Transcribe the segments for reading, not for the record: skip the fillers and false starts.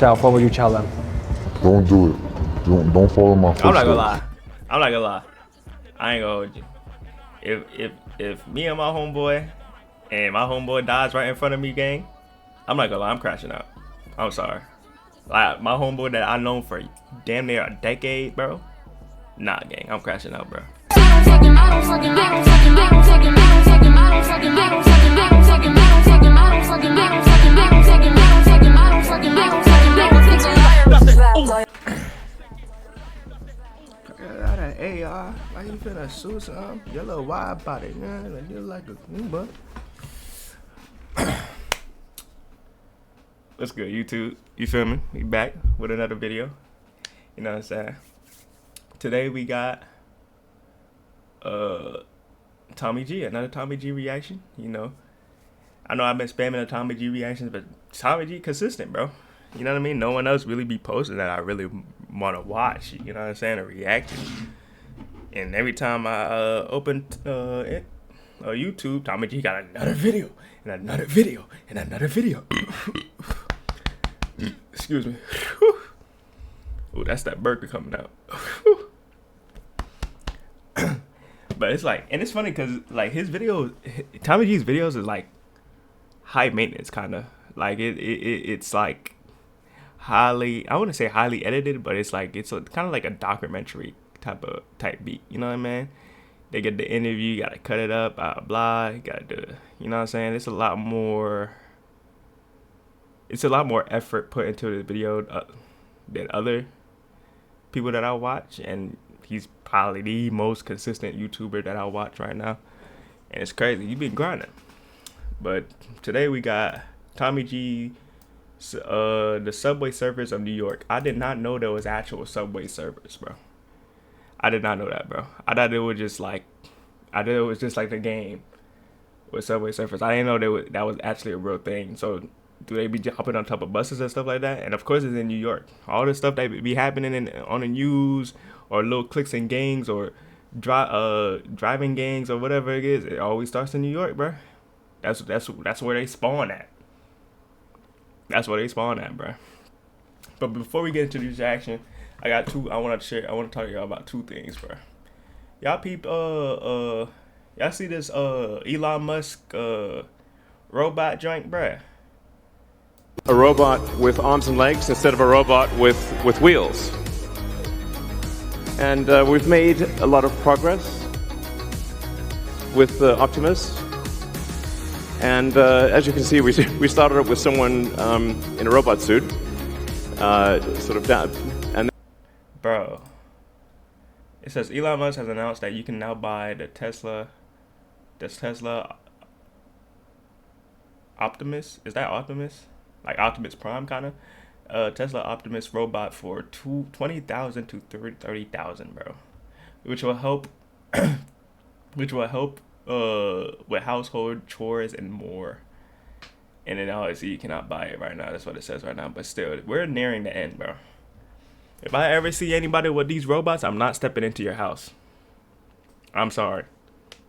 What would you tell them? Don't do it. Don't follow my footsteps. I'm not gonna lie. I'm not gonna lie. I ain't gonna hold you. If me and my homeboy dies right in front of me, gang, I'm not gonna lie. I'm crashing out. I'm sorry. Like my homeboy that I known for damn near a decade, bro. Nah, gang, I'm crashing out, bro. Hey y'all, why you finna shoot some? Your little wide body, man. Like you like a Uber. What's good, YouTube? You feel me? We back with another video. You know what I'm saying? Today we got Tommy G, another Tommy G reaction. You know I've been spamming the Tommy G reactions, but Tommy G consistent, bro. You know what I mean? No one else really be posting that I really want to watch. You know what I'm saying? Or react to. And every time I open YouTube, Tommy G got another video and another video and another video. Excuse me. Oh, that's that burger coming out. But it's like, and it's funny because like his videos, Tommy G's videos is like high maintenance kind of. Like it's like highly, I wouldn't say highly edited, but it's like it's kind of like a documentary type beat. You know what I mean? They get the interview, you gotta cut it up, blah blah. You gotta do it. You know what I'm saying? It's a lot more effort put into the video than other people that I watch, and he's probably the most consistent YouTuber that I watch right now. And it's crazy. You've been grinding. But today we got Tommy G, the Subway Surfers of New York. I did not know there was actual Subway Surfers, bro. I did not know that, bro. I thought it was just like the game with Subway Surfers. I didn't know that was actually a real thing. So do they be hopping on top of buses and stuff like that? And of course it's in New York. All this stuff that be happening on the news or little cliques and gangs or driving gangs or whatever it is, it always starts in New York, bro. That's where they spawn at. That's where they spawn at, bro. But before we get into this action, I want to talk to y'all about two things, bro. Y'all y'all see this Elon Musk robot joint, bro? A robot with arms and legs instead of a robot with wheels. And we've made a lot of progress with Optimus. And as you can see, we started up with someone in a robot suit, sort of down. And bro, it says Elon Musk has announced that you can now buy the Tesla Optimus. Is that Optimus? Like Optimus Prime, kind of. Tesla Optimus robot for $20,000 to $30,000, bro, which will help with household chores and more. And then obviously you cannot buy it right now. That's what it says right now. But still, we're nearing the end, bro. If I ever see anybody with these robots, I'm not stepping into your house. I'm sorry.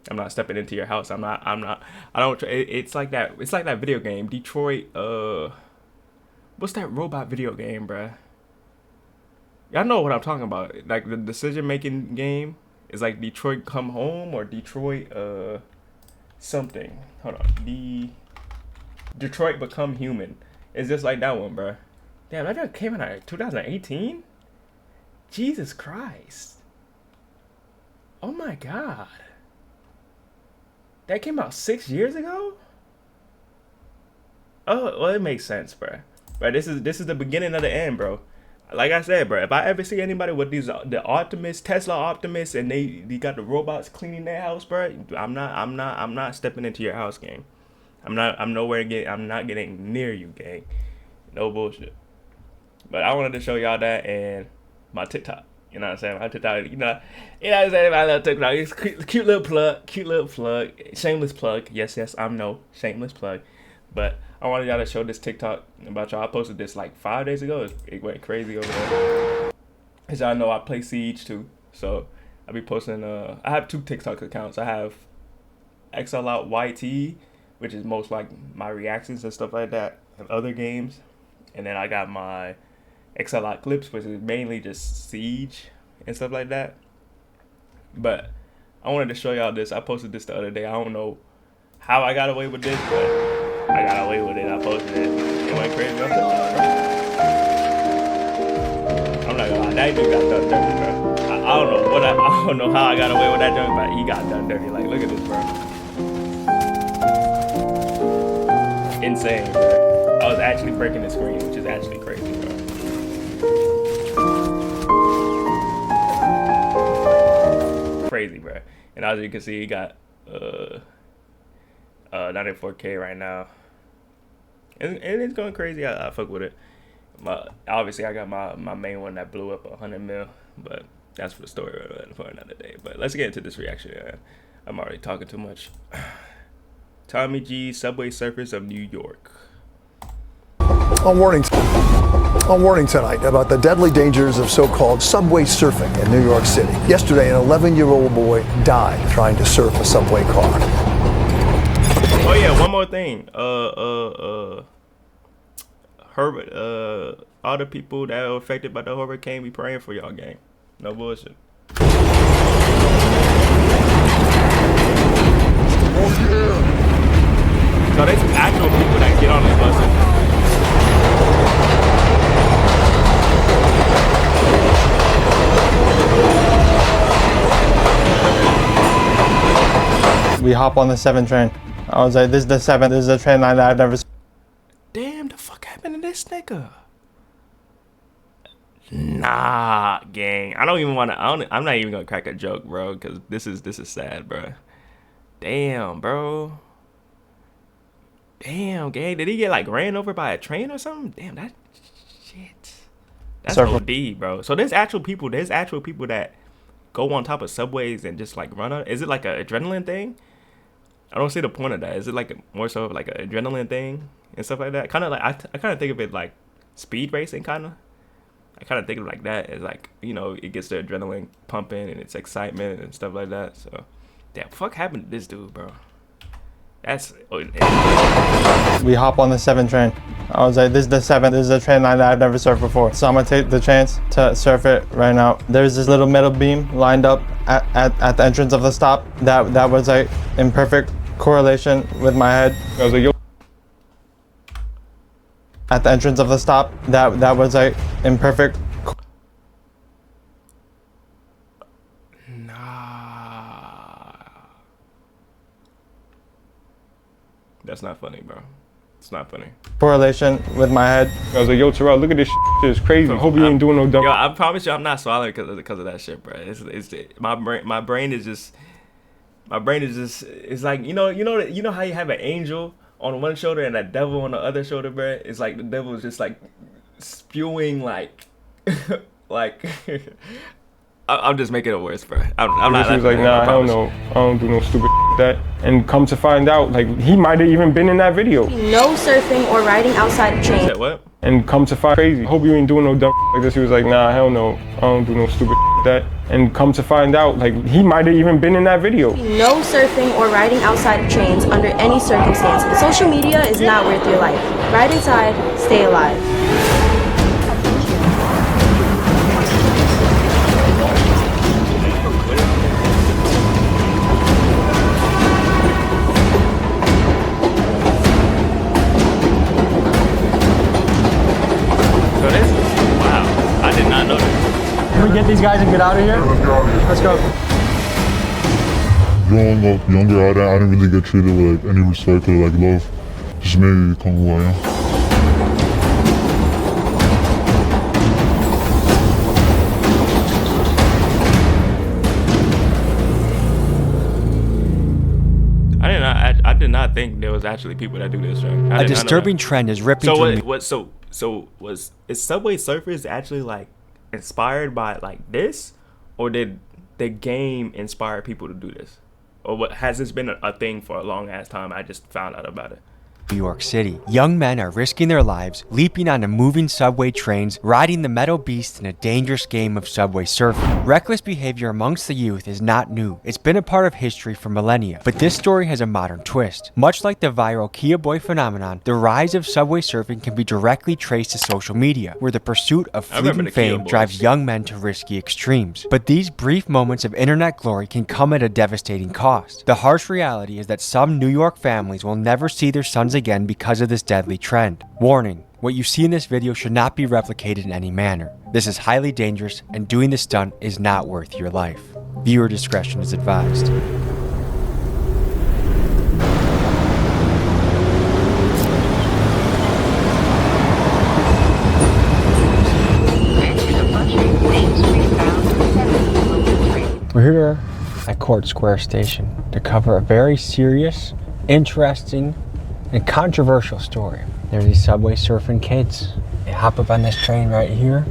I'm not stepping into your house. It's like that video game, Detroit, what's that robot video game, bruh? Y'all know what I'm talking about. Like the decision-making game is like Detroit Come Home or Detroit, something. Hold on. Detroit Become Human. It's just like that one, bruh. Damn, that just came out in 2018? Jesus Christ. Oh my God. That came out 6 years ago? Oh, well, it makes sense, bro. But this is the beginning of the end, bro. Like I said, bro, if I ever see anybody with the Tesla Optimus, and they got the robots cleaning their house, bro, I'm not stepping into your house, gang. I'm not getting near you, gang. No bullshit. But I wanted to show y'all that and my TikTok. You know what I'm saying? My TikTok, you know what I'm saying? My little TikTok. It's cute little plug. Shameless plug. Yes, I know. Shameless plug. But I wanted y'all to show this TikTok about y'all. I posted this like 5 days ago. It went crazy over there. As y'all know, I play Siege too. So I be posting, I have 2 TikTok accounts. I have Xllout YT, which is most like my reactions and stuff like that, and other games. And then I got my Xllout clips, which is mainly just Siege and stuff like that. But I wanted to show y'all this. I posted this the other day. I don't know how I got away with this, but I got away with it. I posted it. It went crazy. I'm not gonna lie, that dude got done dirty, bro. I don't know what I don't know how I got away with that joke, but he got done dirty. Like, look at this, bro. Insane, bro. I was actually breaking the screen, which is actually crazy, bro. Crazy, bro. And as you can see, he got 94K right now, and it's going crazy. I fuck with it. Obviously, I got my main one that blew up 100 mil, but that's for the story for another day. But let's get into this reaction. I'm already talking too much. Tommy G, subway surfers of New York. On warning tonight about the deadly dangers of so-called subway surfing in New York City. Yesterday, an 11-year-old boy died trying to surf a subway car. Oh yeah, one more thing. Herbert, all the people that are affected by the hurricane, we praying for y'all, gang. No bullshit. So there's actual people that get on the buses. We hop on the 7 train. I was like, this is the 7. This is a train line that I've never seen. Damn, the fuck happened to this nigga? Nah, gang. I don't even want to. I'm not even gonna crack a joke, bro, because this is sad, bro. Damn, bro. Damn, gang. Did he get like ran over by a train or something? Damn, that shit. That's OD, bro. So there's actual people. There's actual people that go on top of subways and just like run on. Is it like an adrenaline thing? I don't see the point of that. Is it like more so like an adrenaline thing and stuff like that? Kind of like I kind of think of it like speed racing, kind of. I kind of think of it like that. As like, you know, it gets the adrenaline pumping and it's excitement and stuff like that. So, damn, fuck happened to this dude, bro? That's. We hop on the 7 train. I was like, this is the 7. This is a train line that I've never surfed before. So I'm gonna take the chance to surf it right now. There's this little metal beam lined up at the entrance of the stop that was like in perfect correlation with my head. I was like, yo. At the entrance of the stop that was like in perfect. Nah. That's not funny, bro. It's not funny. Correlation with my head. I was like, yo, Terrell, look at this shit. It's crazy. Hope you ain't doing no dumb. Yo, I promise you, I'm not swallowing because of that shit, bro. It's my brain is just. It's like you know how you have an angel on one shoulder and a devil on the other shoulder, bro. It's like the devil is just like spewing like like. I'm just making it worse, bro. I'm not. He was like, nah, hell no. I don't do no stupid like that. And come to find out, like, he might have even been in that video. No surfing or riding outside of chains. What? And come to find crazy. Hope you ain't doing no dumb like this. He was like, nah, hell no. I don't do no stupid like that. And come to find out, like, he might have even been in that video. No surfing or riding outside of chains under any circumstances. Social media is not worth your life. Ride inside, stay alive. Can we get these guys and get out of here? Let's go. Growing up younger, I didn't really get treated with like any respect or like love. Just made me become who I am. I did not think there was actually people that do this, right? A disturbing trend is ripping through. Is Subway Surfers actually like inspired by like this, or did the game inspire people to do this, or what has this been a thing for a long ass time? I just found out about it. New York City. Young men are risking their lives, leaping onto moving subway trains, riding the metal beast in a dangerous game of subway surfing. Reckless behavior amongst the youth is not new. It's been a part of history for millennia. But this story has a modern twist. Much like the viral Kia Boy phenomenon, the rise of subway surfing can be directly traced to social media, where the pursuit of fleeting fame drives young men to risky extremes. But these brief moments of internet glory can come at a devastating cost. The harsh reality is that some New York families will never see their sons again because of this deadly trend. Warning, what you see in this video should not be replicated in any manner. This is highly dangerous, and doing this stunt is not worth your life. Viewer discretion is advised. We're here at Court Square Station to cover a very serious, interesting, and controversial story. There's these subway surfing kids. They hop up on this train right here,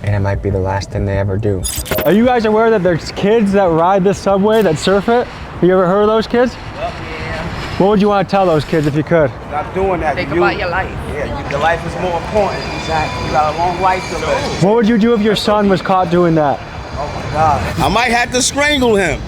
and it might be the last thing they ever do. Are you guys aware that there's kids that ride this subway, that surf it? Have you ever heard of those kids? Yeah. What would you want to tell those kids if you could? Stop doing that. Think about your life. Yeah, your life is more important. Exactly. You got a long life to live. What would you do if your son was caught doing that? Oh my God. I might have to strangle him.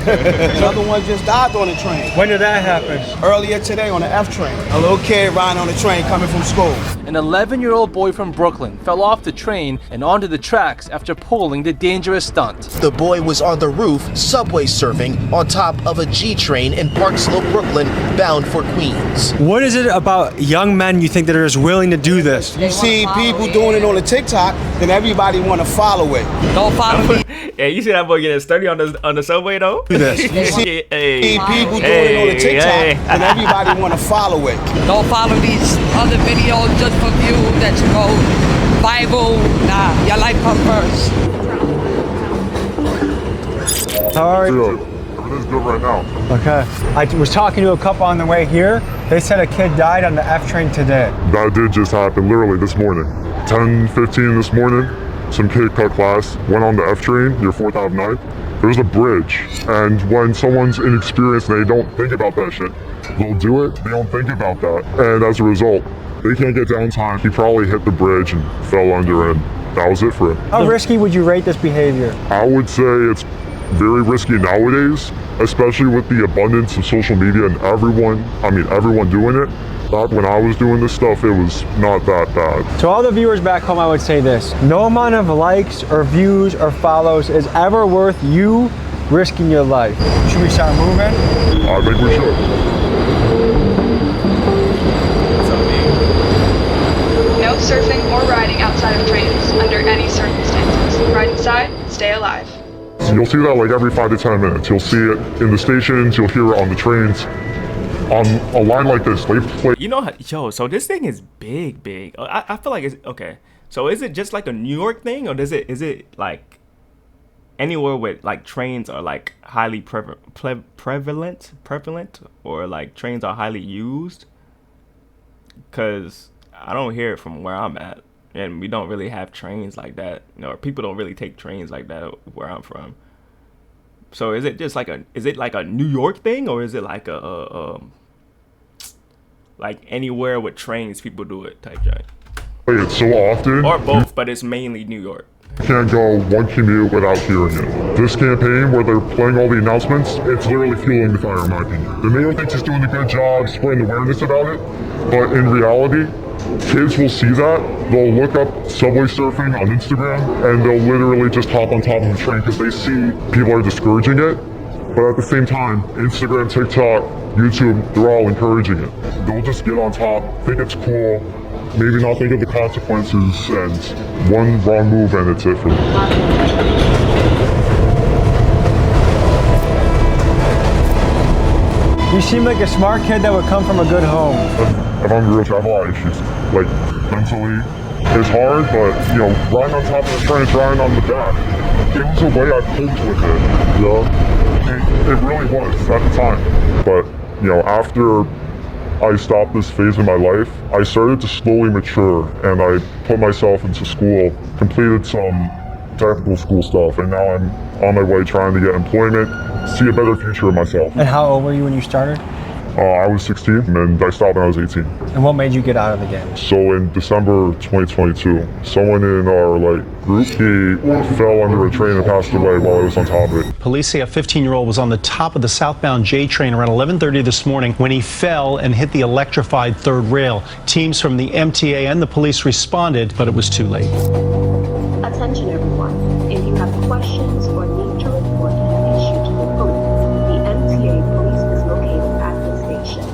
Another one just died on the train. When did that happen? Earlier today on the F train. A little kid riding on the train coming from school. An 11-year-old boy from Brooklyn fell off the train and onto the tracks after pulling the dangerous stunt. The boy was on the roof, subway surfing, on top of a G train in Park Slope, Brooklyn, bound for Queens. What is it about young men you think that are as willing to do this? You see people doing it on the TikTok, then everybody want to follow it. Don't follow me. Yeah, you see that boy getting sturdy on the subway though? Do this. You see people doing it on the TikTok, then everybody want to follow it. Don't follow these other videos just for view that you go Bible. Nah, your life comes first. How are you? Good. Everything's good right now. Okay. I was talking to a couple on the way here. They said a kid died on the F train today. That did just happen literally this morning. 10:15 this morning, some kid cut class, went on the F train near 4th Ave 9th. There's a bridge, and when someone's inexperienced and they don't think about that shit, they'll do it, they don't think about that. And as a result, they can't get downtime. He probably hit the bridge and fell under, and that was it for him. How risky would you rate this behavior? I would say it's very risky nowadays, especially with the abundance of social media and everyone doing it. Back when I was doing this stuff, it was not that bad. To all the viewers back home, I would say this. No amount of likes or views or follows is ever worth you risking your life. Should we start moving? I think we should. No surfing or riding outside of trains under any circumstances. Ride inside, stay alive. So you'll see that like every 5 to 10 minutes. You'll see it in the stations, you'll hear it on the trains. On a line like this, they play. You know, yo, so this thing is big. I feel like it's okay. So is it just like a New York thing, or is it like anywhere with like trains are like highly prevalent, or like trains are highly used? Cause I don't hear it from where I'm at, and we don't really have trains like that. You know, or people don't really take trains like that where I'm from. So is it just like a New York thing, or is it like like anywhere with trains people do it type joint? It's so often. Or both, but it's mainly New York. Can't go one commute without hearing it. This campaign where they're playing all the announcements, it's literally fueling the fire in my opinion. The mayor thinks he's doing a good job spreading awareness about it, but in reality, kids will see that, they'll look up subway surfing on Instagram, and they'll literally just hop on top of the train because they see people are discouraging it. But at the same time, Instagram, TikTok, YouTube, they're all encouraging it. They'll just get on top, think it's cool, maybe not think of the consequences, and one wrong move and it's it for them. You seem like a smart kid that would come from a good home. If I'm real, I have a lot of issues. Like, mentally, it's hard, but, you know, riding on top of the train, riding on the back, it was a way I coped with it, you know? It really was at the time. But, you know, after I stopped this phase in my life, I started to slowly mature, and I put myself into school, completed some technical school stuff, and now I'm on my way trying to get employment, see a better future of myself. And how old were you when you started? I was 16 and I stopped when I was 18. And what made you get out of the game? So in December 2022, someone in our group, he fell under a train and passed away while I was on top of it. Police say a 15-year-old was on the top of the southbound J train around 11:30 this morning when he fell and hit the electrified third rail. Teams from the MTA and the police responded, but it was too late. Attention everyone, if you have questions or need to report an issue to the police, the MTA police is located at the station.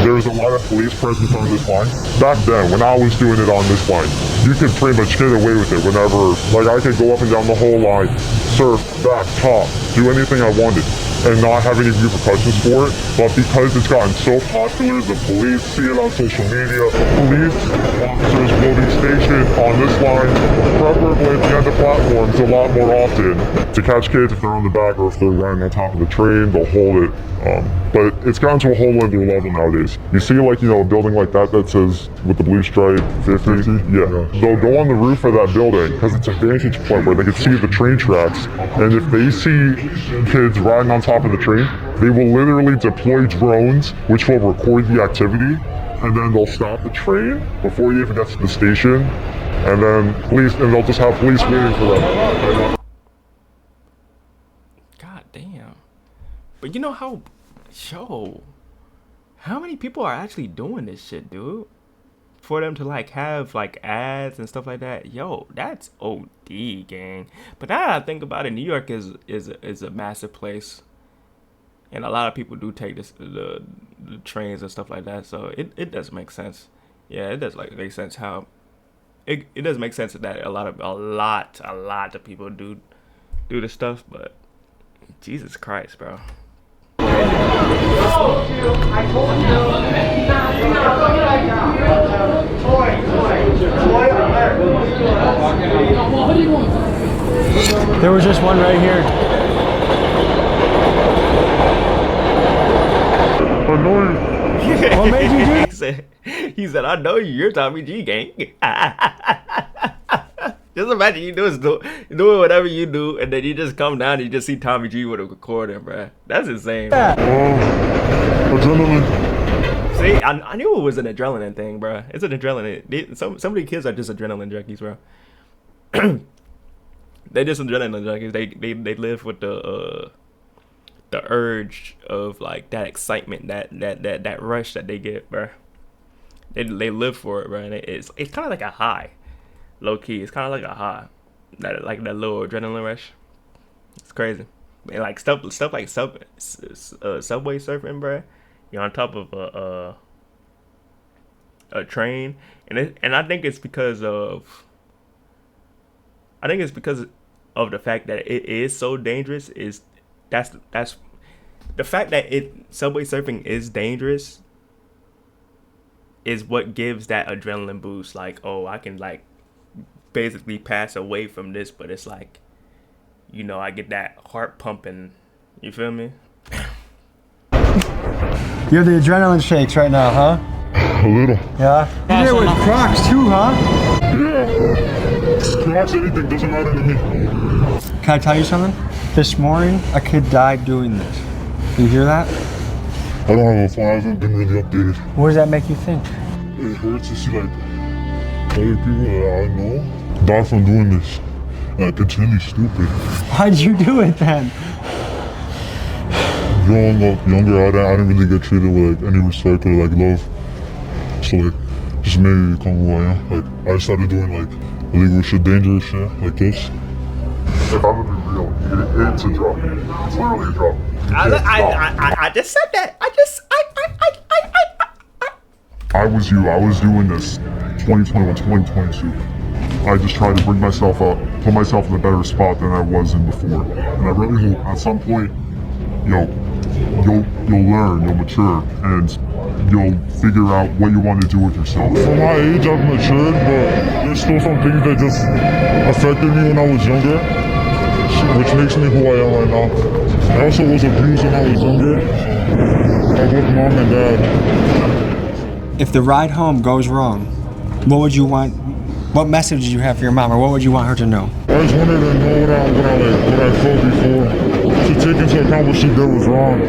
There's a lot of police presence on this line. Back then, when I was doing it on this line, you could pretty much get away with it whenever, I could go up and down the whole line, surf, back, top, do anything I wanted, and not have any repercussions for it. But because it's gotten so popular, the police see it on social media, police officers building stations on this line, preferably at the end of platforms a lot more often, to catch kids if they're on the back or if they're riding on top of the train, they'll hold it. But it's gotten to a whole other level nowadays. You see a building like that says with the blue stripe 50? Yeah. They'll go on the roof of that building because it's a vantage point where they can see the train tracks. And if they see kids riding on top of the train, they will literally deploy drones which will record the activity, and then they'll stop the train before it even gets to the station, and then they'll just have police waiting for them. God damn. But you know how many people are actually doing this shit, dude? For them to have ads and stuff like that, yo, that's OD, gang. But now that I think about it, New York is a massive place, and a lot of people do take the trains and stuff like that. So it does make sense. Yeah, it does make sense how it does make sense that a lot of people do this stuff. But Jesus Christ, bro. There was just one right here. What made you do? He said, I know you. You're Tommy G, gang. Just imagine you doing whatever you do, and then you just come down and you just see Tommy G with a recording, bro. That's insane. Adrenaline. See, I knew it was an adrenaline thing, bro. It's an adrenaline. Some of the kids are just adrenaline junkies, bro. They just adrenaline junkies. They live with the urge of that excitement, that rush that they get, bro. They live for it, bro. And it's kind of like a high. Low key, it's kind of like a high, that little adrenaline rush. It's crazy, and stuff like subway surfing, bro. You're on top of a train, and I think it's because of the fact that it is so dangerous. That's the fact that subway surfing is dangerous is what gives that adrenaline boost. I can basically pass away from this, but it's I get that heart pumping. You feel me? You have the adrenaline shakes right now, huh? A little. Yeah? You did it with Crocs too, huh? Yeah. Crocs, anything, doesn't matter to me. Can I tell you something? This morning, a kid died doing this. You hear that? I don't have a phone. I haven't been really updated. What does that make you think? It hurts to see other people that I know die from doing this. It's really stupid. Why'd you do it then? Growing up younger, I didn't really get treated with any respect or love. So just made me become who I am. I started doing illegal shit, dangerous shit like this. If I'm gonna be real, it's a drop. It's literally a drop. I just said that. I was you. I was doing this 2021, 2022. I just tried to bring myself up, put myself in a better spot than I was in before. And I really hope at some point, you'll learn, you'll mature, and you'll figure out what you want to do with yourself. For my age, I've matured, but there's still some things that just affected me when I was younger, which makes me who I am right now. I also was abused when I was younger by both mom and dad. If the ride home goes wrong, what would you want? What message did you have for your mom, or what would you want her to know? I just wanted to know what I felt before, to take into account what she did was wrong.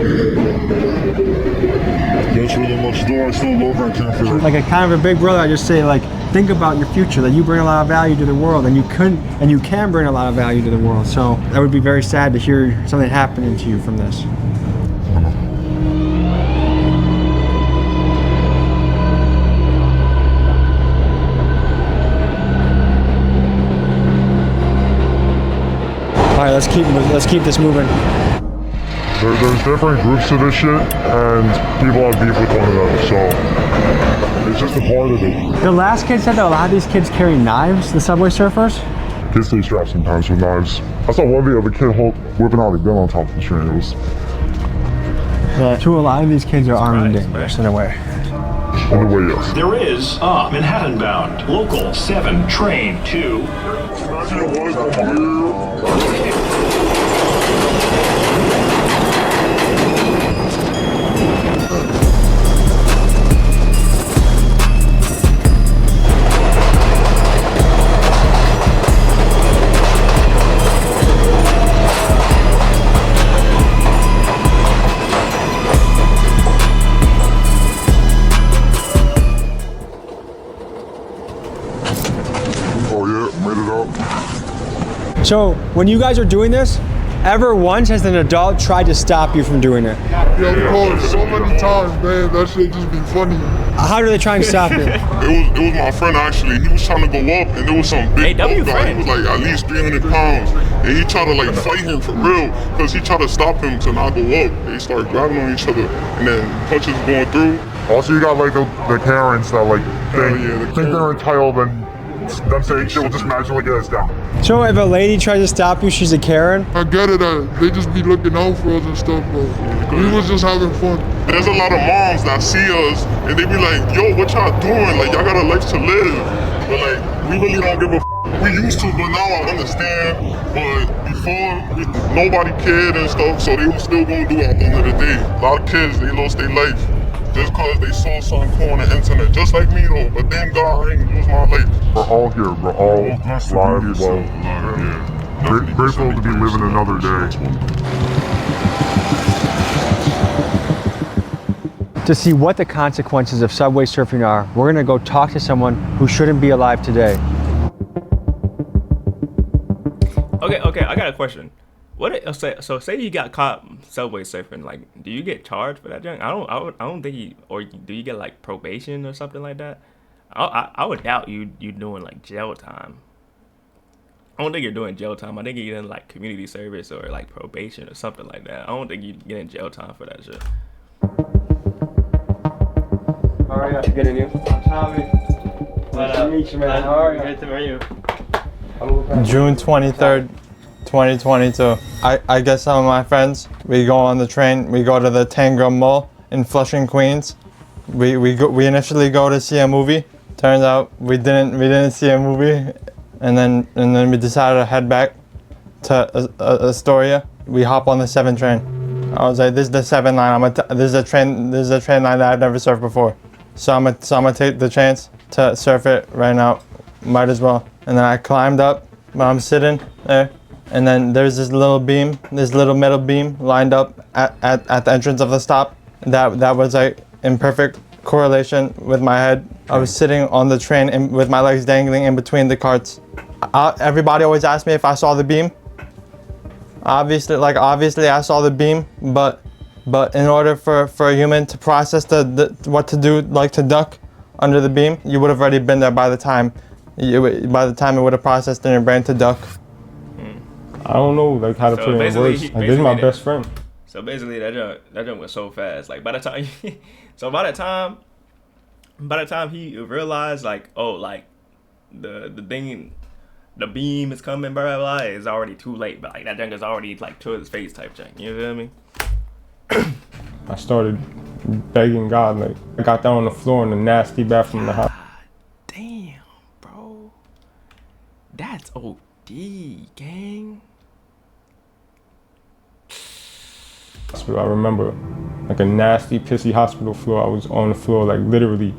That's really much though. I still love her. I can't feel it. Like a kind of a big brother, I just say like, think about your future, that you bring a lot of value to the world, and you can bring a lot of value to the world. So that would be very sad to hear something happening to you from this. All right, let's keep this moving. There's different groups to this shit, and people have beef with one another, so it's just a part of it. The last kid said that a lot of these kids carry knives, the subway surfers. Kids stay strapped sometimes with knives. I saw one video of a kid whipping out a gun on top of the train. It was... To a lot of these kids are armed and dangerous in a way. In a way, yes. There is a Manhattan bound local 7 train to. So when you guys are doing this, ever once has an adult tried to stop you from doing it? Yeah, of course, so many times, man. That shit just be funny. How do they try and stop you? It was my friend actually. He was trying to go up, and there was some big guy. He was like at least 300 pounds, and he tried to like fight him for real, because he tried to stop him to not go up. They started grabbing on each other, and then punches going through. Also, you got like the Karens that like think they're entitled, and them saying shit will just magically get us down. So if a lady tries to stop you, she's a Karen? I get it, they just be looking out for us and stuff, but we was just having fun. There's a lot of moms that see us, and they be like, yo, what y'all doing? Like, y'all got a life to live. But like, we really don't give a f. We used to, but now I understand. But before, nobody cared and stuff, so they was still gonna do it at the end of the day. A lot of kids, they lost their life just cause they saw something cool on the internet, just like me though, but thank God I ain't lose my life. We're all here, we're all live well. Grateful to be living another day. To see what the consequences of subway surfing are, we're gonna go talk to someone who shouldn't be alive today. Okay, I got a question. So say you got caught subway surfing, like, do you get charged for that junk? I don't think you, or do you get like probation or something like that? I would doubt you doing like jail time. I don't think you're doing jail time. I think you're getting like community service or like probation or something like that. I don't think you get in jail time for that shit. All right, nice to meet you. I'm Tommy. Nice to meet you, man. How are you? Good to meet you. June 23rd, 2022. I get some of my friends. We go on the train. We go to the Tangram Mall in Flushing, Queens. We initially go to see a movie. Turns out we didn't see a movie, and then we decided to head back to Astoria. We hop on the 7 train. I was like, this is the 7 line. This is a train line that I've never surfed before. So I'm gonna take the chance to surf it right now. Might as well. And then I climbed up. I'm sitting there. And then there's this little metal beam lined up at the entrance of the stop. That was like in perfect correlation with my head. I was sitting on the train with my legs dangling in between the carts. Everybody always asks me if I saw the beam. Obviously I saw the beam, but in order for a human to process what to do, like to duck under the beam, you would have already been there by the time it would have processed in your brain to duck. I don't know, like how to put it in words. Like, this is my best friend. So basically, that jump was so fast. Like by the time he realized, like, oh, like the beam is coming, blah blah blah, it's already too late. But like that junk is already like to his face type junk. You feel me? I started begging God. Like, I got down on the floor in the nasty bathroom in the house. Damn, bro, that's OD, gang. I remember like a nasty, pissy hospital floor. I was on the floor, like literally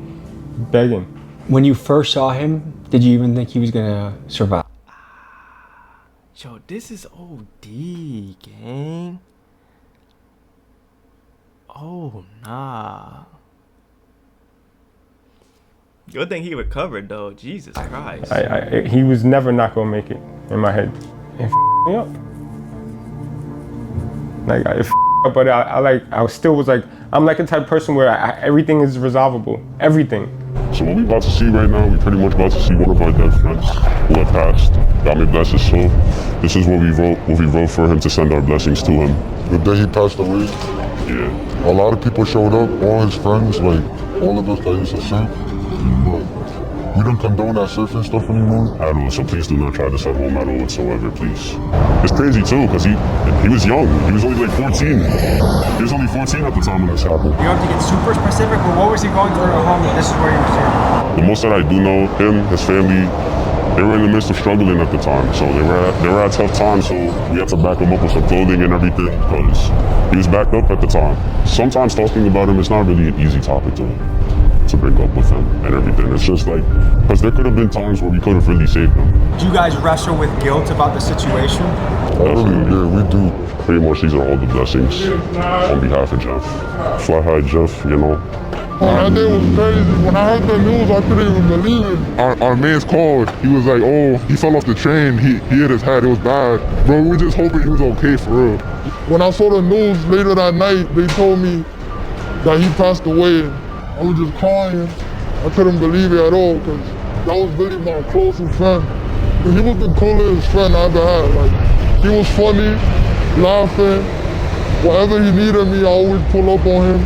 begging. When you first saw him, did you even think he was gonna survive? Yo, this is OD, gang. Oh, nah. Good thing he recovered, though. Jesus Christ. He was never not gonna make it in my head. It me up. Like, it up, but I still was like, I'm like a type of person where everything is resolvable. Everything. So what we about to see right now, we pretty much about to see one of our dead friends who had passed. God may bless his soul. This is what we wrote for him to send our blessings to him. The day he passed away, yeah, a lot of people showed up, all his friends, like all of us that used to surf. But we don't condone that surfing stuff anymore. At all, so please do not try this at home at all whatsoever, please. It's crazy too, because he was young. He was only like 14. He was only 14 at the time when this happened. You don't have to get super specific, but what was he going through at home that this is where he was here? The most that I do know, him, his family, they were in the midst of struggling at the time. So they were at tough times, so we had to back him up with some clothing and everything, because he was backed up at the time. Sometimes talking about him, it's not really an easy topic to bring up with him and everything. It's just like, because there could have been times where we could have really saved him. Do you guys wrestle with guilt about the situation? Yeah, we do. Pretty much these are all the blessings on behalf of Jeff. Fly high, Jeff, you know. That day was crazy. When I heard the news, I couldn't even believe it. Our man's called. He was like, oh, he fell off the train. He hit his head. It was bad. Bro, we were just hoping he was okay for real. When I saw the news later that night, they told me that he passed away. I was just crying. I couldn't believe it at all, because that was really my closest friend. And he was the coolest friend I ever had. Like, he was funny, laughing. Whatever he needed me, I always pull up on him.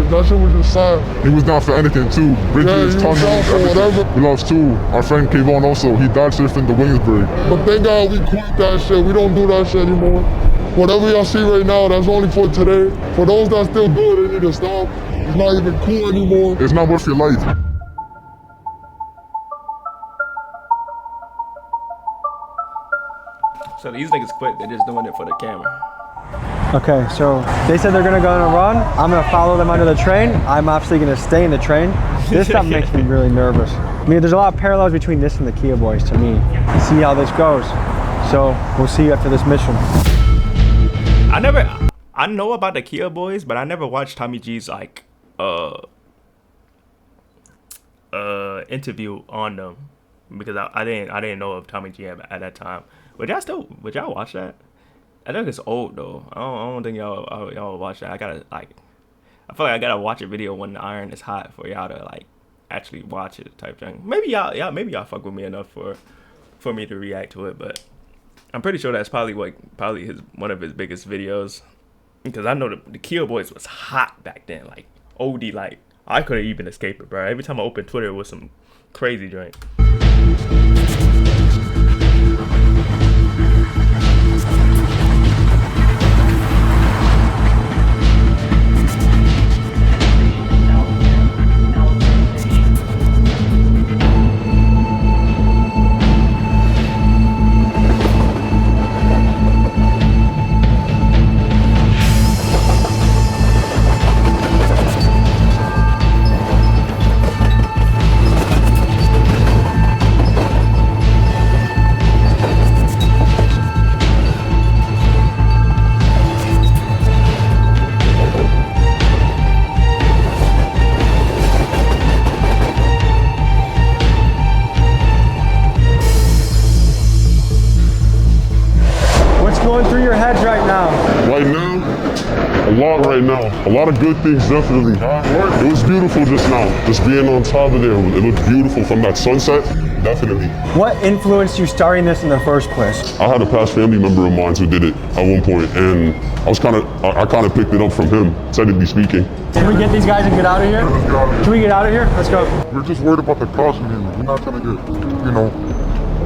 That shit was just sad. He was down for anything too. Bridges, tunnels, everything. We lost two. Our friend Kayvon also, he died surfing the Williamsburg. But thank God we quit that shit. We don't do that shit anymore. Whatever y'all see right now, that's only for today. For those that still do it, they need to stop. It's not even cool anymore. It's not worth your life. So these niggas quit, they're just doing it for the camera. Okay, so they said they're gonna go on a run. I'm gonna follow them under the train. I'm obviously gonna stay in the train. This stuff makes me really nervous. I mean, there's a lot of parallels between this and the Kia Boys to me. See how this goes. So we'll see you after this mission. I know about the Kia Boys, but I never watched Tommy G's like interview on them, because I didn't know of Tommy G at that time. Would y'all watch that? I think it's old though. I don't think y'all watch that. I feel like I gotta watch a video when the iron is hot for y'all to like actually watch it type thing. Maybe y'all fuck with me enough for me to react to it, but I'm pretty sure that's probably one of his biggest videos, because I know the Kia Boys was hot back then, like OD, like I couldn't even escape it, bro. Every time I opened Twitter, it was some crazy joint. A lot of good things, definitely. It was beautiful just now. Just being on top of there, it looked beautiful from that sunset, definitely. What influenced you starting this in the first place? I had a past family member of mine who did it at one point, and I kind of picked it up from him, technically speaking. Can we get these guys and get out of here? Can we get out of here? Let's go. We're just worried about the cost, man. We're not trying to get,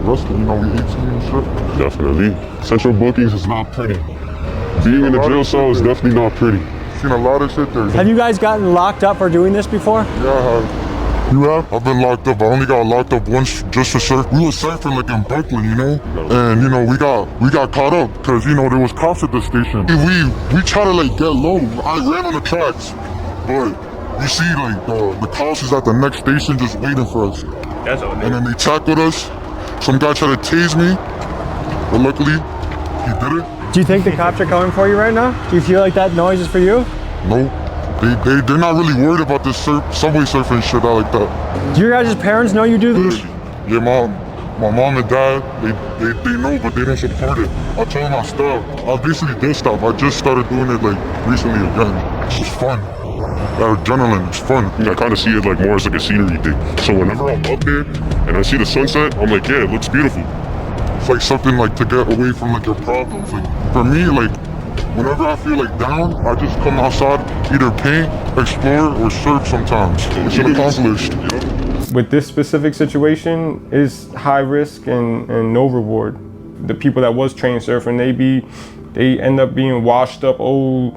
arrested. We 18 and shit. Definitely. Central bookings is not pretty. Being in a jail cell is definitely not pretty. Seen a lot of shit there. Have you guys gotten locked up for doing this before? Yeah, I have. You have? I've been locked up. I only got locked up once just for surf. We were surfing like in Brooklyn, and we got caught up because there was cops at the station. We tried to like get low. I ran on the tracks, but you see like the cops is at the next station just waiting for us. That's all. And then they tackled us. Some guy tried to tase me, but luckily he did it. Do you think the cops are coming for you right now? Do you feel like that noise is for you? Nope. They're not really worried about this subway surfing shit out like that. Do your guys' parents know you do this? Yeah, my mom and dad, they know, but they don't support it. I tell them I stopped. I basically did stop. I just started doing it like recently again. It's just fun. That adrenaline, it's fun. I kind of see it like more as like a scenery thing. So whenever I'm up there and I see the sunset, I'm like, yeah, it looks beautiful. It's like something like to get away from like your problems. Like for me, like whenever I feel like down, I just come outside, either paint, explore, or surf sometimes. Mission accomplished. With this specific situation, is high risk and no reward. The people that was trained surfing, they end up being washed up old,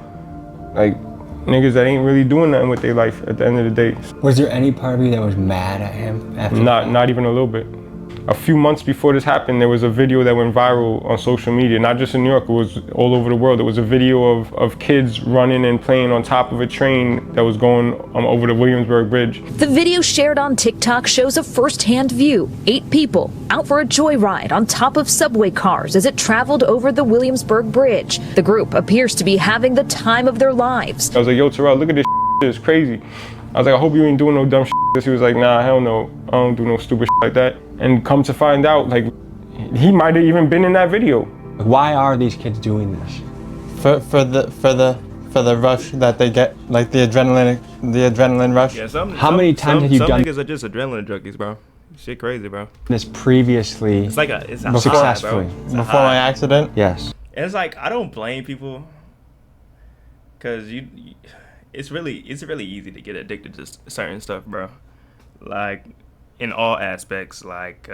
like niggas that ain't really doing nothing with their life at the end of the day. Was there any part of you that was mad at him after? Not even a little bit. A few months before this happened, there was a video that went viral on social media, not just in New York, it was all over the world. It was a video of kids running and playing on top of a train that was going over the Williamsburg Bridge. The video shared on TikTok shows a first-hand view. 8 people out for a joyride on top of subway cars as it traveled over the Williamsburg Bridge. The group appears to be having the time of their lives. I was like, yo, Terrell, look at this shit, it's crazy. I was like, I hope you ain't doing no dumb shit. He was like, nah, hell no, I don't do no stupid shit like that. And come to find out, like, he might have even been in that video. Why are these kids doing this? For the rush that they get, like the adrenaline rush. Yeah, How many times have you done? Some niggas are just adrenaline junkies, bro. Shit crazy, bro. This previously? It's a successfully. high, bro. It's a Before my accident? Yes. And it's like, I don't blame people, cause it's really easy to get addicted to certain stuff, bro. Like in all aspects, like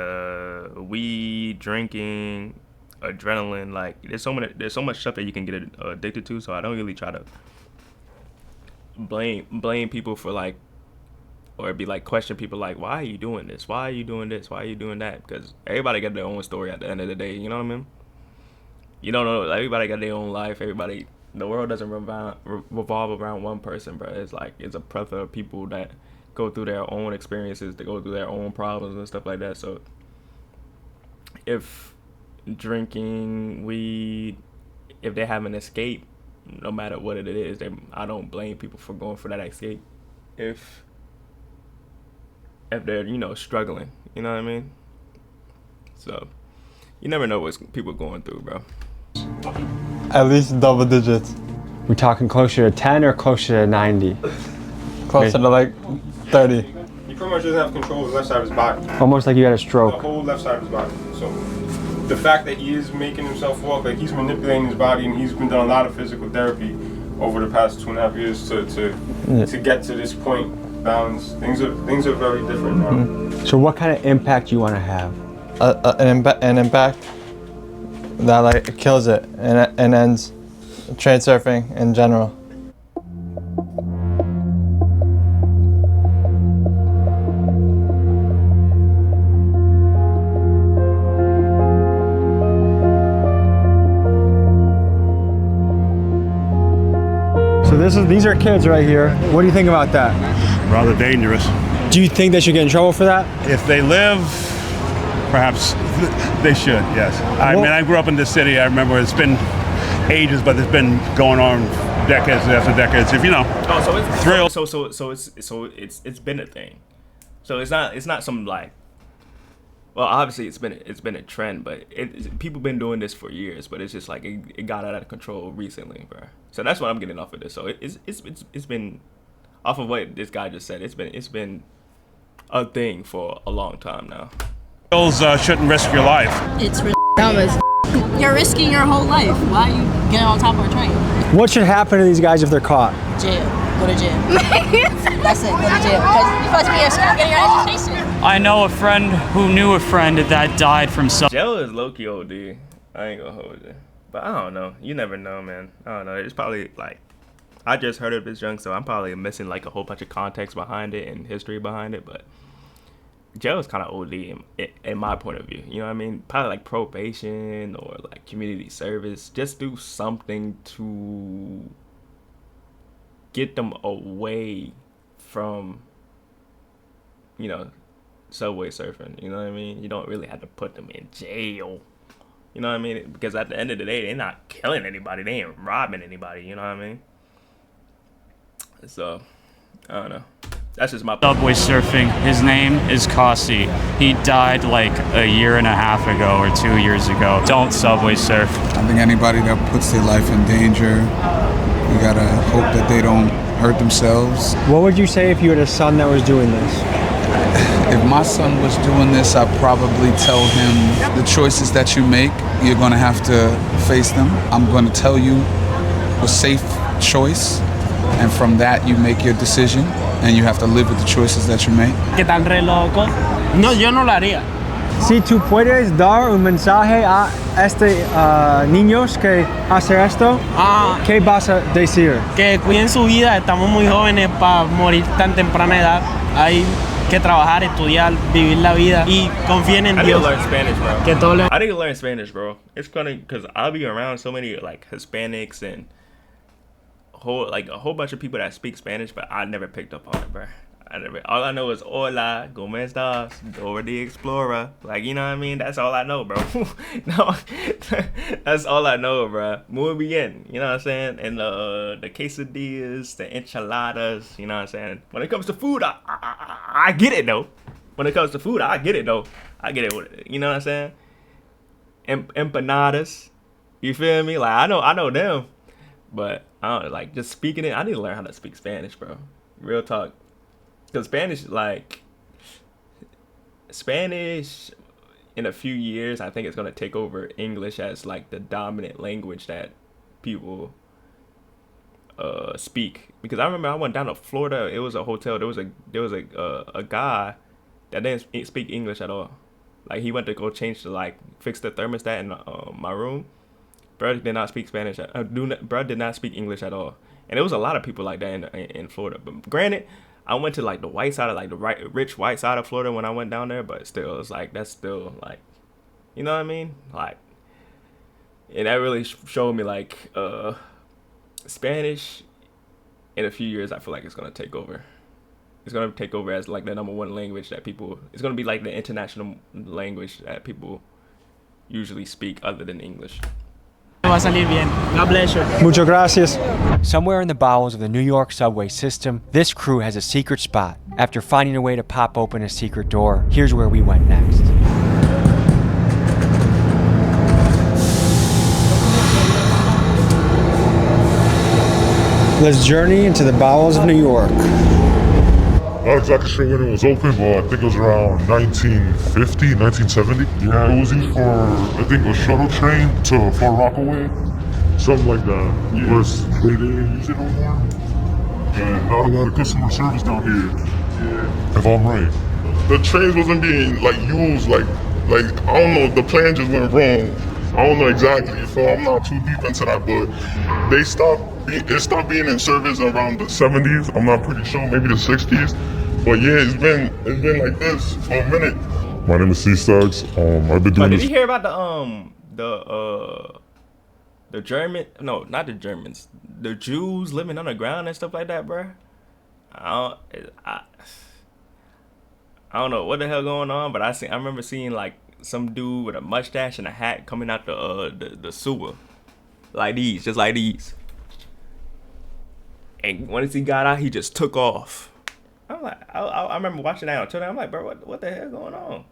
weed, drinking, adrenaline. Like there's so much stuff that you can get addicted to. So I don't really try to blame people for like, or be like question people like, why are you doing this? Why are you doing this? Why are you doing that? Because everybody got their own story at the end of the day. You know what I mean? You don't know. Everybody got their own life. The world doesn't revolve around one person, bro. It's a plethora of people that go through their own experiences, they go through their own problems and stuff like that. So if drinking weed, if they have an escape, no matter what it is, I don't blame people for going for that escape. If they're struggling, you know what I mean? So you never know what people are going through, bro. At least double digits. We talking closer to 10 or closer to 90? Closer to like 30. He pretty much doesn't have control of the left side of his body. Almost like you had a stroke. The whole left side of his body. So the fact that he is making himself walk, like he's manipulating his body, and he's been doing a lot of physical therapy over the past 2.5 years to get to this point, balance. Things are very different now. Mm-hmm. So what kind of impact you want to have? An impact that like kills it and ends train surfing in general. So these are kids right here. What do you think about that? Rather dangerous. Do you think they should get in trouble for that? If they live, perhaps they should, yes. I mean, I grew up in this city. I remember it's been ages, but it's been going on decades after decades. If you know, thrill. So it's been a thing. So it's not some like. Well, obviously it's been a trend, but people been doing this for years. But it's just like it got out of control recently, bro. So that's what I'm getting off of this. So it's been off of what this guy just said. It's been a thing for a long time now. Shouldn't risk your life. It's dumb as you're risking your whole life. Why are you getting on top of a train? What should happen to these guys if they're caught? Jail. Go to jail. That's it. Go to jail. Because you're supposed to be at school getting your education. I know a friend who knew a friend that died from Jail is low-key OD. I ain't gonna hold it. But I don't know. You never know, man. I don't know. It's probably like, I just heard of this junk, so I'm probably missing like a whole bunch of context behind it and history behind it. But jail is kind of OD in my point of view. You know what I mean? Probably like probation or like community service. Just do something to get them away from, subway surfing. You know what I mean? You don't really have to put them in jail. You know what I mean? Because at the end of the day, they're not killing anybody. They ain't robbing anybody. You know what I mean? So I don't know. That's just my Subway surfing. His name is Kasi. He died like a year and a half ago or 2 years ago. Don't subway surf. I think anybody that puts their life in danger, you gotta hope that they don't hurt themselves. What would you say if you had a son that was doing this? If my son was doing this, I'd probably tell him the choices that you make, you're gonna have to face them. I'm gonna tell you a safe choice, and from that you make your decision, and you have to live with the choices that you make. ¿Qué tan re loco? No, yo no lo haría. Si tú puedes dar un mensaje a niños que hacen esto, ¿qué vas a decir? Que cuiden su vida, estamos muy jóvenes para morir tan temprana edad. Hay que trabajar, estudiar, vivir la vida y confíen en Dios. I need to learn Spanish, bro. Que todo I need to learn Spanish, bro. It's funny because I'll be around so many like Hispanics and a whole bunch of people that speak Spanish, but I never picked up on it, bro. All I know is hola, ¿cómo estás? Dora the Explorer. Like, you know what I mean? That's all I know, bro. No, that's all I know, bro. Muy bien, you know what I'm saying? And the quesadillas, the enchiladas, you know what I'm saying? When it comes to food, I get it, though. When it comes to food, I get it, though. I get it, you know what I'm saying? Empanadas, you feel me? Like, I know them. But, I don't like, just speaking it, I need to learn how to speak Spanish, bro. Real talk. Because Spanish in a few years, I think it's going to take over English as like the dominant language that people speak. Because I remember I went down to Florida. It was a hotel. There was a guy that didn't speak English at all. Like he went to go fix the thermostat in my room. Bro did not speak Spanish. Bro did not speak English at all. And there was a lot of people like that in Florida. But granted, I went to like the white side of like the rich white side of Florida when I went down there, but still, it's like that's still like, you know what I mean? Like, and that really showed me like Spanish in a few years. I feel like it's gonna take over. It's gonna take over as like the #1 language that people. It's gonna be like the international language that people usually speak other than English. Va a salir bien. God bless you. Muchas gracias. Somewhere in the bowels of the New York subway system, this crew has a secret spot. After finding a way to pop open a secret door, here's where we went next. Let's journey into the bowels of New York. Not exactly sure when it was open, but I think it was around 1950, 1970. Yeah, it was used for, I think, a shuttle train to Far Rockaway. Something like that. Yeah. They didn't use it no more. And not a lot of customer service down here. Yeah. If I'm right. The trains wasn't being like used, like I don't know, the plan just went wrong. I don't know exactly, so I'm not too deep into that, but it stopped being in service around the 70s. I'm not pretty sure, maybe the 60s. But yeah, it's been like this for a minute. My name is C-Stags. I've been doing Did this. you hear about the German? No, not the Germans. The Jews living underground and stuff like that, bro. I don't know what the hell going on, but I remember seeing like some dude with a mustache and a hat coming out the sewer, like these, just like these. And once he got out, he just took off. I'm like, I remember watching that on Twitter. I'm like, bro, what the hell going on?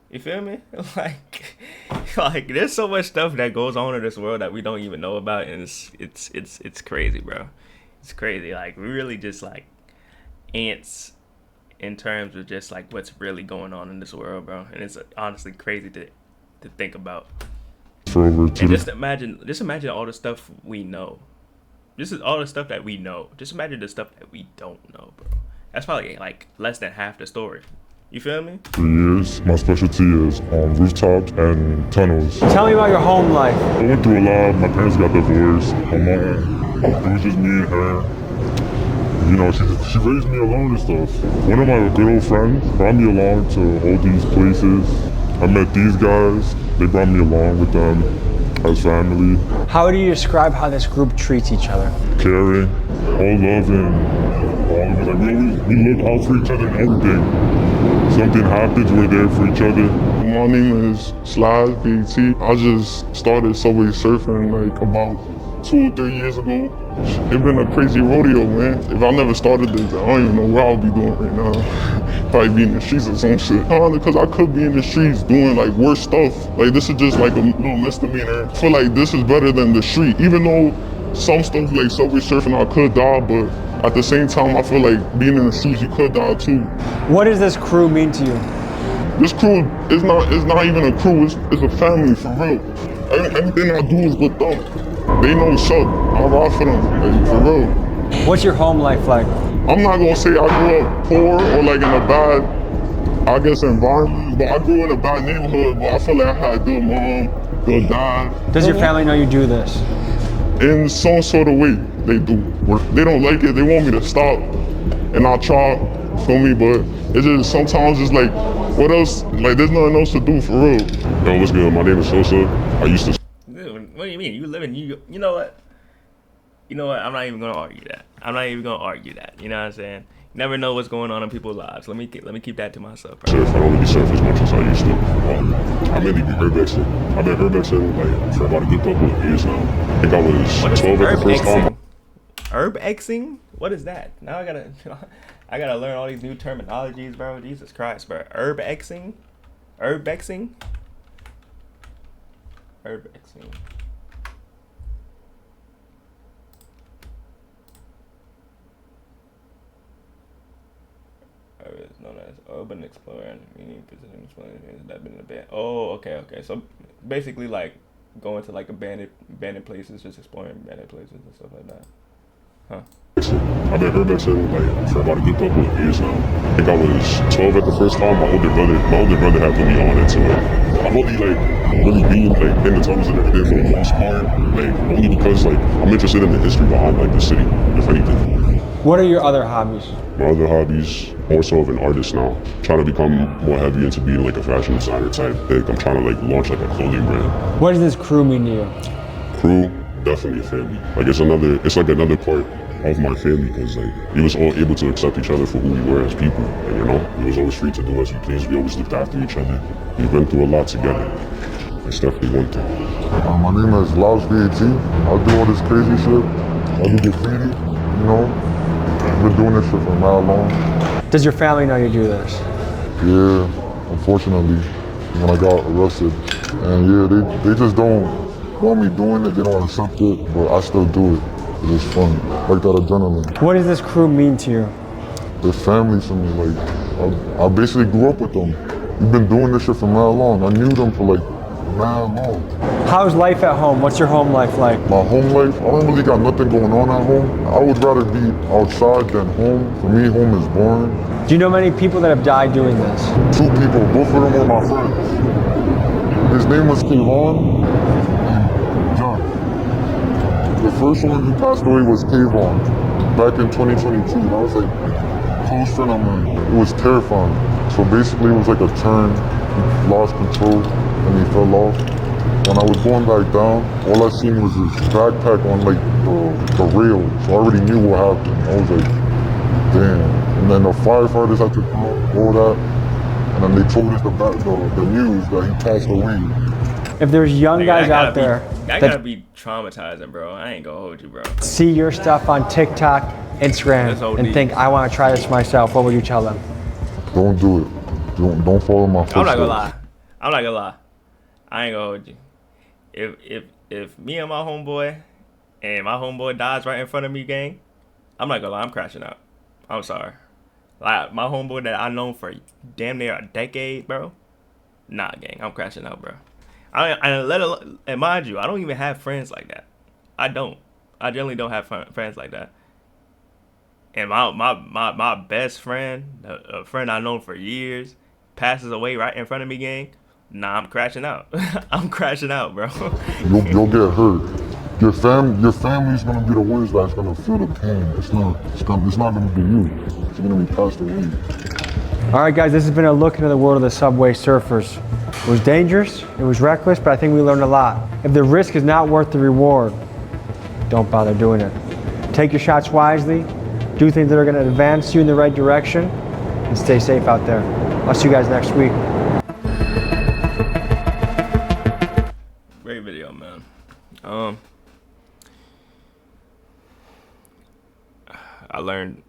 You feel me? Like there's so much stuff that goes on in this world that we don't even know about, and it's crazy, bro. It's crazy. Like we really just like ants in terms of just like what's really going on in this world, bro. And it's honestly crazy to think about. And just imagine all the stuff we know. This is all the stuff that we know. Just imagine the stuff that we don't know, bro. That's probably like less than half the story. You feel me? 3 years. My specialty is rooftops and tunnels. Tell me about your home life. I went through a lot. My parents got divorced. My mom, it was just me and her. You know, she raised me alone and stuff. One of my good old friends brought me along to all these places. I met these guys. They brought me along with them as family. How do you describe how this group treats each other? Caring, all loving. We look out for each other and everything. Something happens, we're there for each other. My name is Slash BT. I just started subway surfing like about 2 or 3 years ago. It's been a crazy rodeo, man. If I never started this, I don't even know where I'll be doing right now. Probably be in the streets or some shit. Because I could be in the streets doing like worse stuff. Like this is just like a little misdemeanor. I feel like this is better than the street. Even though some stuff like subway surfing, I could die, but at the same time, I feel like being in the streets, you could die too. What does this crew mean to you? This crew is not even a crew, it's a family for real. Everything I do is with them. They know what's up. I ride for them, like, for real. What's your home life like? I'm not gonna say I grew up poor or like in a bad, I guess, environment, but I grew in a bad neighborhood, but I feel like I had a good mom, good dad. Does your family know you do this? In some sort of way, they do. They don't like it, they want me to stop, and I try, feel me, but it's just sometimes it's like, what else? Like, there's nothing else to do for real. Yo, what's good? My name is Sosa. I used to. What do you mean? You live in New York. You know what? You know what? I'm not even gonna argue that. I'm not even gonna argue that. You know what I'm saying? You never know what's going on in people's lives. Let me keep that to myself. Bro. Surf. I don't really surf as much as I used to. I mainly be urbexing. I've been urbexing like for about a good couple of years now. I think I was 12 at the first time. Urbexing? What is that? Now I gotta learn all these new terminologies, bro. Jesus Christ, bro. Urbexing? Urbexing? Urbexing. It's known as urban explorer, meaning visiting exploring things that been in the band. Oh, okay. So basically, like going to like abandoned places, just exploring abandoned places and stuff like that. Huh. I've been urbexing like for about a good couple of years now. I think I was 12 at the first time. My older brother had put me on into it. I've only like really been like in the tunnels and everything for the most part, like only because like I'm interested in the history behind like the city, if anything. What are your other hobbies? My other hobbies, more so of an artist now. Trying to become more heavy into being like a fashion designer type thing. I'm trying to like launch like a clothing brand. What does this crew mean to you? Crew, definitely a family. Like it's like another part of my family because like we was all able to accept each other for who we were as people. And you know, we was always free to do as we please. We always looked after each other. We've been through a lot together. It's definitely one thing. My name is Xllout. I do all this crazy shit. I do graffiti, you know. I've been doing this shit for how long? Does your family know you do this? Yeah, unfortunately, when I got arrested. And yeah, they just don't want me doing it, they don't accept it, but I still do it. It's fun, like that adrenaline. What does this crew mean to you? They're family to me, like, I basically grew up with them. We've been doing this shit for how long? I knew them for like how long? How's life at home? What's your home life like? My home life? I don't really got nothing going on at home. I would rather be outside than home. For me, home is boring. Do you know many people that have died doing this? 2 people, both of them were my friends. His name was Kayvon and John. The first one who passed away was Kayvon back in 2022. That was like a close friend of mine. It was terrifying. So basically it was like a turn, he lost control and he fell off. When I was going back down, all I seen was his backpack on like the rail. So I already knew what happened. I was like, damn. And then the firefighters had to come, all that. And then they told us the news that he passed away. If there's young guys out there that gotta be traumatizing, bro. I ain't gonna hold you, bro. See your stuff on TikTok, Instagram, and think, I want to try this myself, what would you tell them? Don't do it. Don't follow my footsteps. I'm not gonna lie. I ain't gonna hold you. If me and my homeboy dies right in front of me, gang, I'm not gonna lie, I'm crashing out. I'm sorry. Like my homeboy that I known for damn near a decade, bro. Nah, gang, I'm crashing out, bro. And mind you, I don't even have friends like that. I generally don't have friends like that. And my best friend, a friend I known for years, passes away right in front of me, gang. Nah, I'm crashing out. I'm crashing out, bro. You'll get hurt. Your family's gonna be the ones that's gonna feel the pain. It's not gonna be you. It's gonna be passed away. All right, guys, this has been a look into the world of the subway surfers. It was dangerous, it was reckless, but I think we learned a lot. If the risk is not worth the reward, don't bother doing it. Take your shots wisely, do things that are gonna advance you in the right direction, and stay safe out there. I'll see you guys next week. Great video, man. I learned.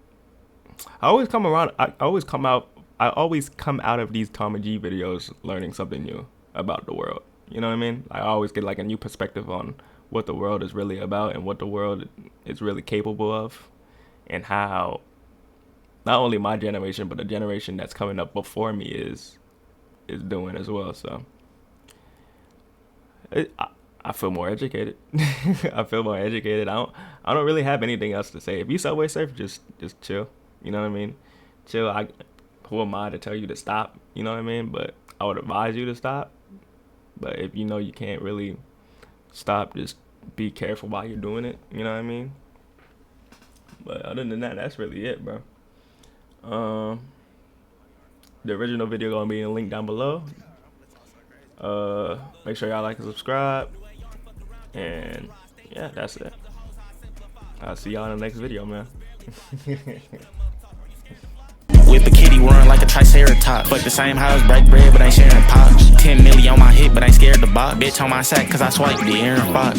I always come out of these Tom and G videos learning something new about the world. You know what I mean? I always get like a new perspective on what the world is really about and what the world is really capable of, and how not only my generation but the generation that's coming up before me is doing as well. So I feel more educated. I feel more educated. I don't really have anything else to say. If you subway surf, just chill. You know what I mean? Chill. Who am I to tell you to stop? You know what I mean? But I would advise you to stop. But if you know you can't really stop, just be careful while you're doing it. You know what I mean? But other than that, that's really it, bro. The original video gonna be in the link down below. Make sure y'all like and subscribe. And yeah, that's it. I'll see y'all in the next video, man. Whip a kitty run like a triceratops. Fuck the same house, break bread, but ain't sharing pops. 10 million on my hip, but ain't scared to bop. Bitch on my sack, cause I swiped the Aaron Fox.